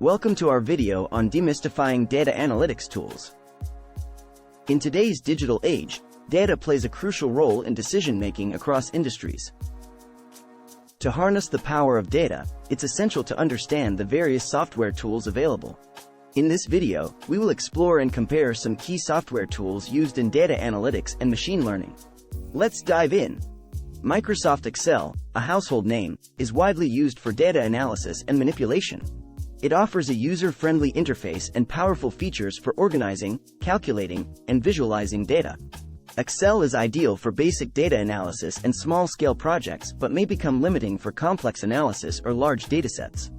Welcome to our video on demystifying data analytics tools. In today's digital age, data plays a crucial role in decision-making across industries. To harness the power of data, it's essential to understand the various software tools available. In this video, we will explore and compare some key software tools used in data analytics and machine learning. Let's dive in. Microsoft Excel, a household name, is widely used for data analysis and manipulation. It offers a user-friendly interface and powerful features for organizing, calculating, and visualizing data. Excel is ideal for basic data analysis and small-scale projects but may become limiting for complex analysis or large datasets.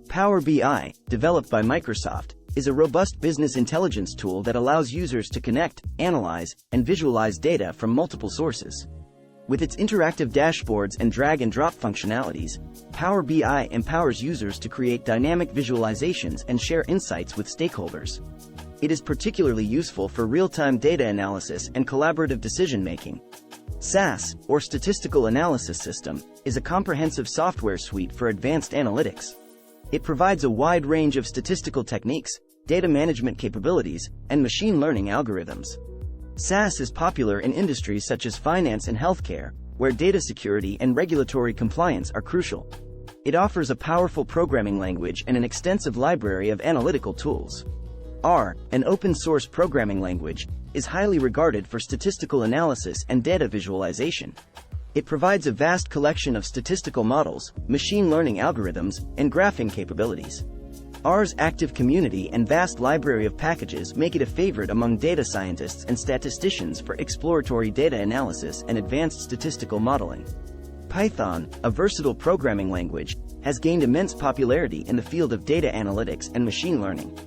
PowerBI, developed by Microsoft, is a robust business intelligence tool that allows users to connect, analyze, and visualize data from multiple sources. With its interactive dashboards and drag-and-drop functionalities, PowerBI empowers users to create dynamic visualizations and share insights with stakeholders. It is particularly useful for real-time data analysis and collaborative decision-making. SAS, or Statistical Analysis System, is a comprehensive software suite for advanced analytics. It provides a wide range of statistical techniques, data management capabilities, and machine learning algorithms. SAS is popular in industries such as finance and healthcare, where data security and regulatory compliance are crucial. It offers a powerful programming language and an extensive library of analytical tools. R, an open-source programming language, is highly regarded for statistical analysis and data visualization. It provides a vast collection of statistical models, machine learning algorithms, and graphing capabilities. R's active community and vast library of packages make it a favorite among data scientists and statisticians for exploratory data analysis and advanced statistical modeling. Python, a versatile programming language, has gained immense popularity in the field of data analytics and machine learning.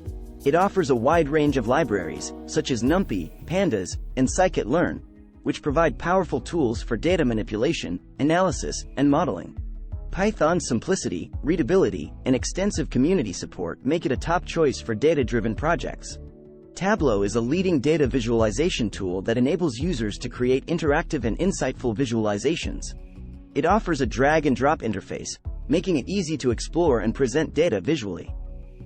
It offers a wide range of libraries, such as NumPy, Pandas, and scikit-learn, which provide powerful tools for data manipulation, analysis, and modeling. Python's simplicity, readability, and extensive community support make it a top choice for data-driven projects. Tableau is a leading data visualization tool that enables users to create interactive and insightful visualizations. It offers a drag-and-drop interface, making it easy to explore and present data visually.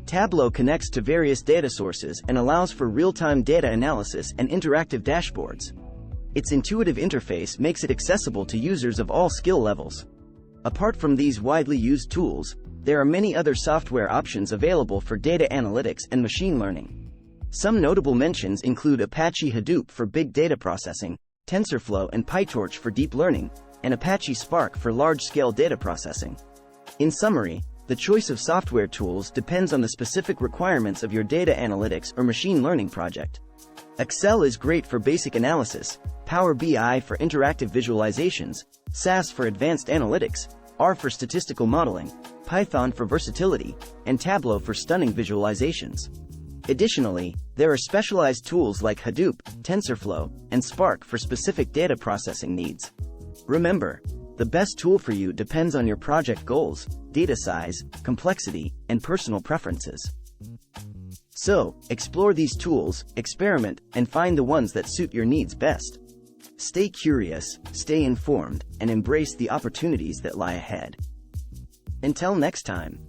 Tableau connects to various data sources and allows for real-time data analysis and interactive dashboards. Its intuitive interface makes it accessible to users of all skill levels. Apart from these widely used tools, there are many other software options available for data analytics and machine learning. Some notable mentions include Apache Hadoop for big data processing, TensorFlow and PyTorch for deep learning, and Apache Spark for large-scale data processing. In summary, the choice of software tools depends on the specific requirements of your data analytics or machine learning project. Excel is great for basic analysis, PowerBI for interactive visualizations, SAS for advanced analytics, R for statistical modeling, Python for versatility, and Tableau for stunning visualizations. Additionally, there are specialized tools like Hadoop, TensorFlow, and Spark for specific data processing needs. Remember, the best tool for you depends on your project goals, data size, complexity, and personal preferences. So, explore these tools, experiment, and find the ones that suit your needs best. Stay curious, stay informed, and embrace the opportunities that lie ahead. Until next time.